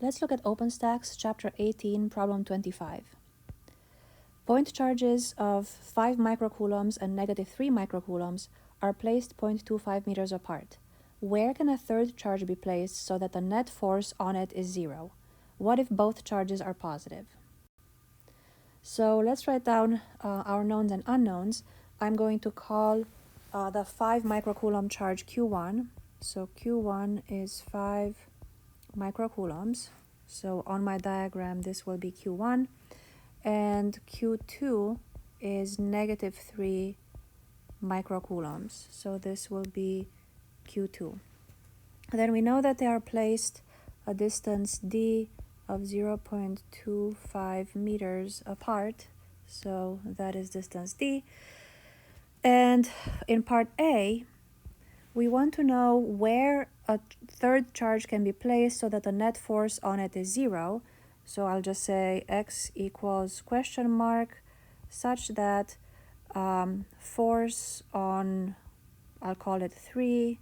Let's look at OpenStax, Chapter 18, Problem 25. Point charges of 5 microcoulombs and negative 3 microcoulombs are placed 0.25 meters apart. Where can a third charge be placed so that the net force on it is 0? What if both charges are positive? So let's write down our knowns and unknowns. I'm going to call the 5 microcoulomb charge Q1. So Q1 is 5 microcoulombs. So on my diagram, this will be Q1. And Q2 is negative 3 microcoulombs. So this will be Q2. Then we know that they are placed a distance d of 0.25 meters apart. So that is distance d. And in part A, we want to know where a third charge can be placed so that the net force on it is 0. So I'll just say x equals question mark such that force on, I'll call it 3,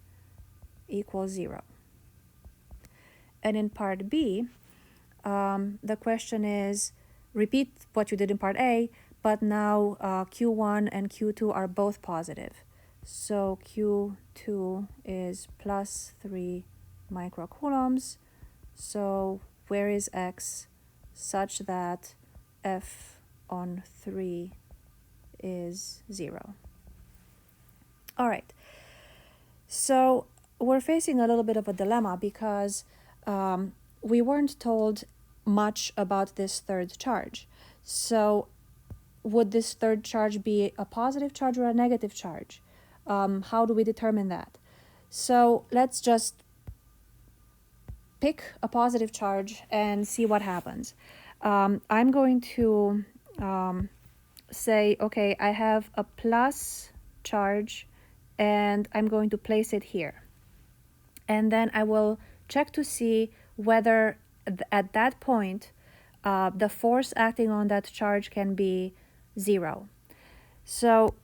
equals 0. And in part B, the question is, repeat what you did in part A, but now Q1 and Q2 are both positive. So Q2 is plus 3 microcoulombs. So where is x such that F on 3 is 0? All right. So we're facing a little bit of a dilemma because we weren't told much about this third charge. So would this third charge be a positive charge or a negative charge? How do we determine that? So let's just pick a positive charge and see what happens. I'm going to say, okay, I have a plus charge and I'm going to place it here. And then I will check to see whether at that point the force acting on that charge can be 0. So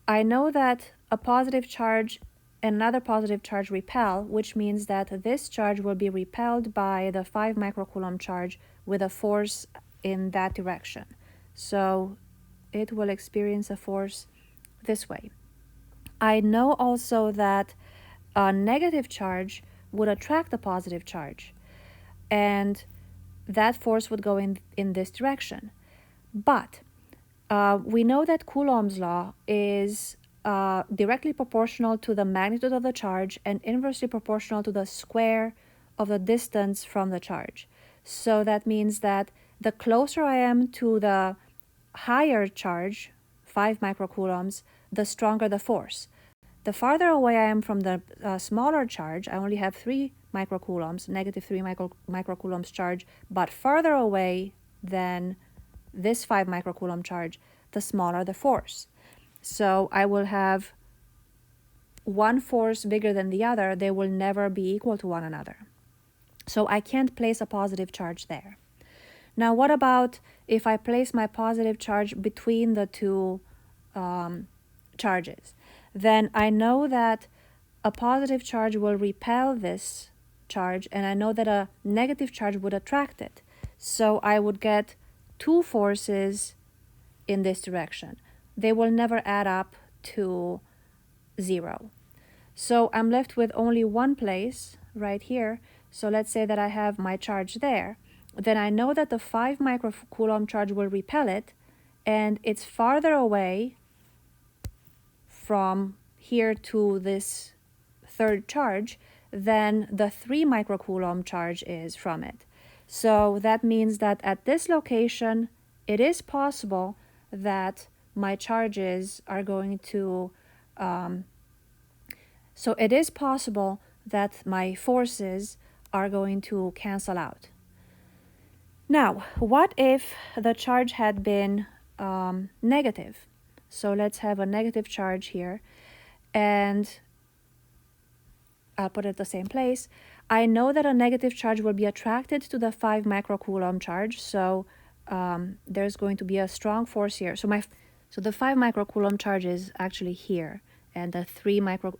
I know that a positive charge and another positive charge repel, which means that this charge will be repelled by the 5 microcoulomb charge with a force in that direction. So it will experience a force this way. I know also that a negative charge would attract a positive charge, and that force would go in this direction. But we know that Coulomb's law is directly proportional to the magnitude of the charge and inversely proportional to the square of the distance from the charge. So that means that the closer I am to the higher charge, 5 microcoulombs, the stronger the force. The farther away I am from the smaller charge, I only have 3 microcoulombs, negative 3 microcoulombs charge, but farther away than this 5 microcoulomb charge, the smaller the force. So I will have one force bigger than the other. They will never be equal to one another. So I can't place a positive charge there. Now, what about if I place my positive charge between the two charges? Then I know that a positive charge will repel this charge, and I know that a negative charge would attract it. So I would get 2 forces in this direction. They will never add up to 0. So I'm left with only one place right here. So let's say that I have my charge there. Then I know that the 5 microcoulomb charge will repel it, and it's farther away from here to this third charge than the 3 microcoulomb charge is from it. So that means that at this location, it is possible that my charges are going to, so it is possible that my forces are going to cancel out. Now, what if the charge had been negative? So let's have a negative charge here, and I'll put it at the same place. I know that a negative charge will be attracted to the 5 microcoulomb charge, so there's going to be a strong force here. So the 5 microcoulomb charge is actually here, and the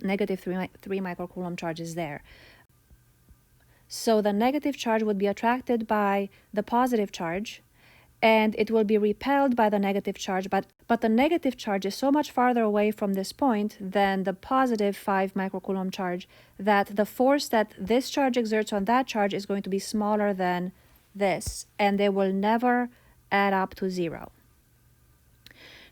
negative 3 microcoulomb charge is there. So the negative charge would be attracted by the positive charge, and it will be repelled by the negative charge, but the negative charge is so much farther away from this point than the positive 5 microcoulomb charge that the force that this charge exerts on that charge is going to be smaller than this, and they will never add up to 0.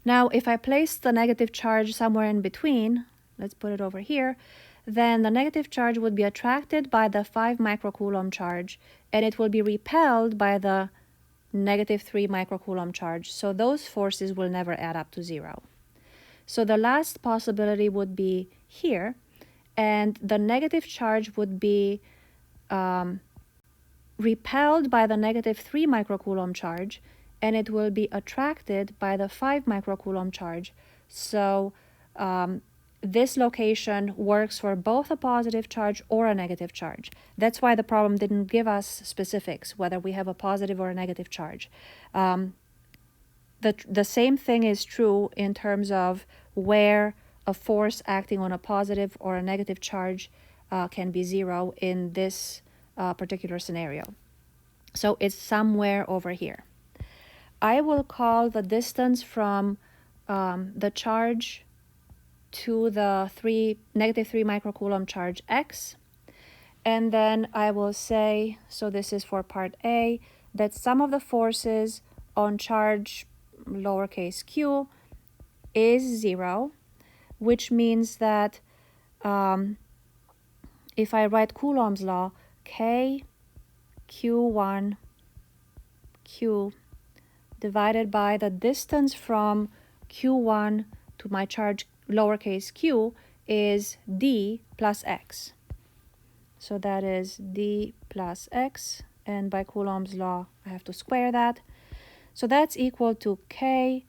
Now, if I place the negative charge somewhere in between, let's put it over here, then the negative charge would be attracted by the 5 microcoulomb charge, and it will be repelled by the negative 3 microcoulomb charge. So those forces will never add up to 0. So the last possibility would be here, and the negative charge would be repelled by the negative 3 microcoulomb charge, and it will be attracted by the 5 microcoulomb charge. So this location works for both a positive charge or a negative charge. That's why the problem didn't give us specifics, whether we have a positive or a negative charge. The same thing is true in terms of where a force acting on a positive or a negative charge can be 0 in this particular scenario. So it's somewhere over here. I will call the distance from the charge to the negative 3 microcoulomb charge x, and then I will say, so this is for part A, that sum of the forces on charge lowercase q is 0, which means that if I write Coulomb's law, k q1 q divided by the distance from q1 to my charge lowercase q is d plus x. So that is d plus x, and by Coulomb's law I have to square that. So that's equal to k,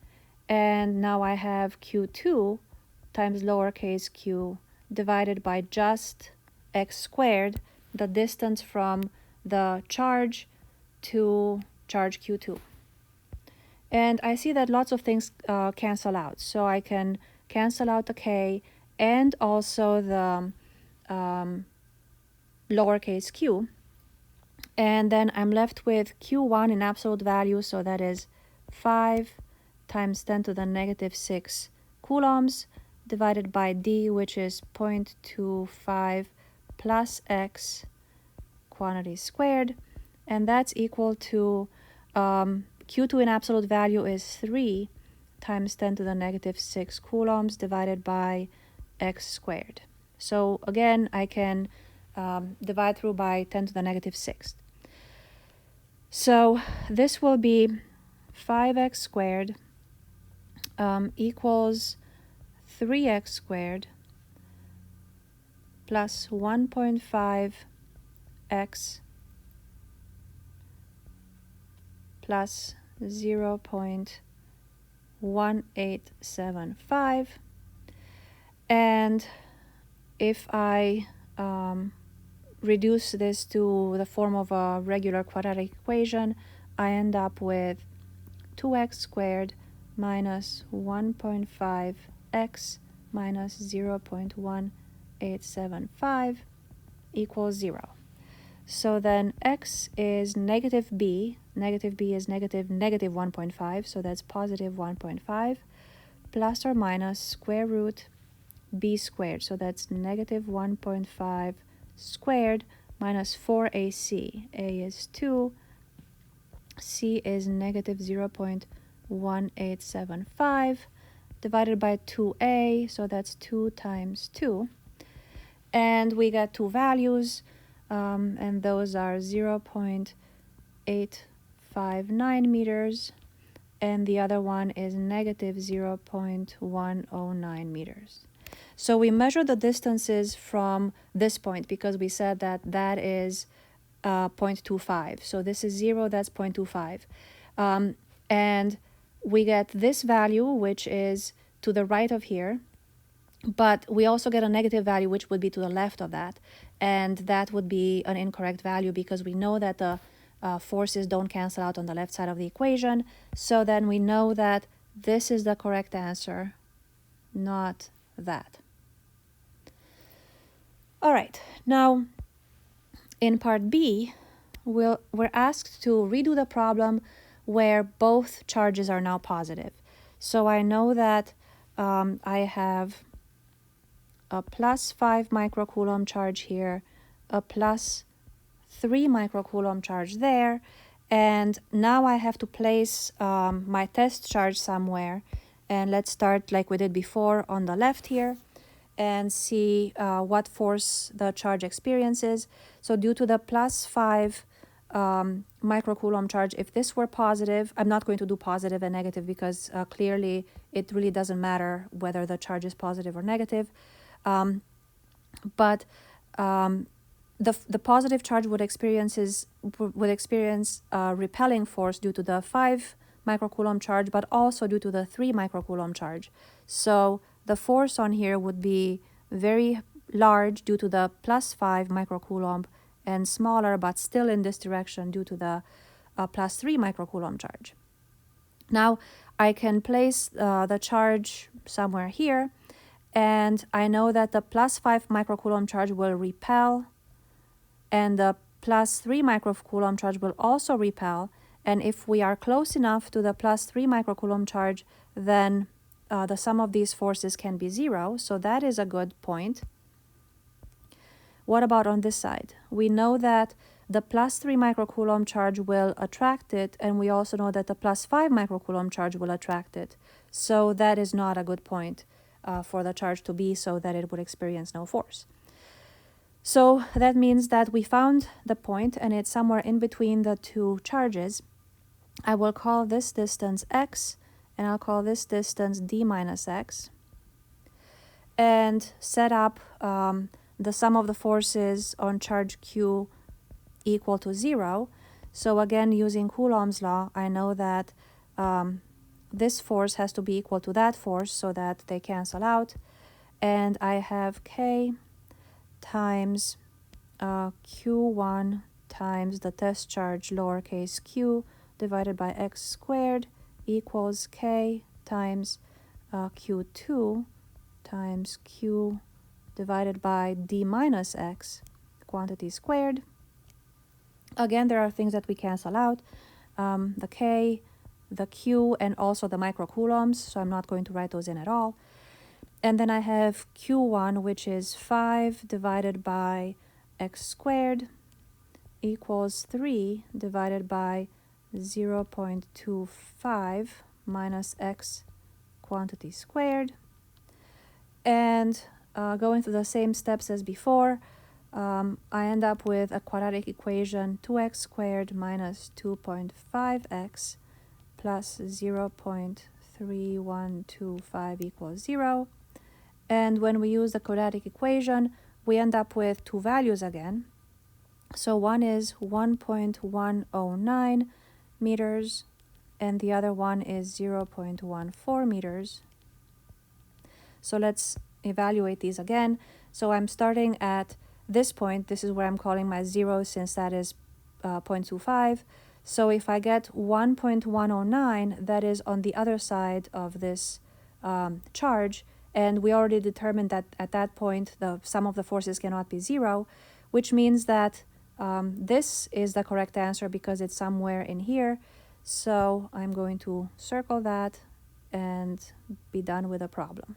and now I have q2 times lowercase q divided by just x squared, the distance from the charge to charge q2. And I see that lots of things cancel out. So I can cancel out the k and also the lowercase q. And then I'm left with q1 in absolute value, so that is 5 times 10 to the negative 6 coulombs divided by d, which is 0.25 plus x quantity squared. And that's equal to q2 in absolute value is 3 times 10 to the negative 6 coulombs divided by x squared. So again, I can divide through by 10 to the negative 6th. So this will be 5x squared equals 3x squared plus 1.5x plus 0.1875. And if I reduce this to the form of a regular quadratic equation, I end up with 2x squared minus 1.5x minus 0.1875 equals 0. So then x is negative b is negative 1.5, so that's positive 1.5, plus or minus square root b squared, so that's negative 1.5 squared minus 4ac. A is 2, c is negative 0.1875 divided by 2a, so that's 2 times 2. And we got two values, and those are 0.859 meters, and the other one is negative 0.109 meters. So we measure the distances from this point because we said that that is 0.25. So this is 0, that's 0.25. And we get this value, which is to the right of here, but we also get a negative value, which would be to the left of that. And that would be an incorrect value because we know that the forces don't cancel out on the left side of the equation. So then we know that this is the correct answer, not that. All right, now In part B, we're asked to redo the problem where both charges are now positive. So I know that I have a plus 5 microcoulomb charge here, a plus 3 microcoulomb charge there, and now I have to place my test charge somewhere. And let's start like we did before on the left here and see what force the charge experiences. So due to the plus 5 microcoulomb charge, if this were positive, I'm not going to do positive and negative because clearly it really doesn't matter whether the charge is positive or negative. But the positive charge would experience repelling force due to the 5 microcoulomb charge, but also due to the 3 microcoulomb charge. So the force on here would be very large due to the plus 5 microcoulomb and smaller, but still in this direction due to the plus 3 microcoulomb charge. Now I can place the charge somewhere here, and I know that the plus 5 microcoulomb charge will repel, and the plus 3 microcoulomb charge will also repel. And if we are close enough to the plus 3 microcoulomb charge, then the sum of these forces can be 0. So that is a good point. What about on this side? We know that the plus 3 microcoulomb charge will attract it, and we also know that the plus 5 microcoulomb charge will attract it. So that is not a good point for the charge to be, so that it would experience no force. So that means that we found the point, and it's somewhere in between the two charges. I will call this distance x, and I'll call this distance d minus x, and set up the sum of the forces on charge q equal to 0. So again, using Coulomb's law, I know that this force has to be equal to that force so that they cancel out. And I have k times q1 times the test charge lowercase q divided by x squared equals k times q2 times q divided by d minus x quantity squared. Again, there are things that we cancel out, the k, the q, and also the microcoulombs, so I'm not going to write those in at all. And then I have q1, which is 5 divided by x squared equals 3 divided by 0.25 minus x quantity squared. And going through the same steps as before, I end up with a quadratic equation 2x squared minus 2.5x plus 0.3125 equals 0. And when we use the quadratic equation, we end up with two values again. So one is 1.109 meters, and the other one is 0.14 meters. So let's evaluate these again. So I'm starting at this point. This is where I'm calling my 0 since that is 0.25. So if I get 1.109, that is on the other side of this charge, and we already determined that at that point the sum of the forces cannot be 0, which means that this is the correct answer because it's somewhere in here. So I'm going to circle that and be done with the problem.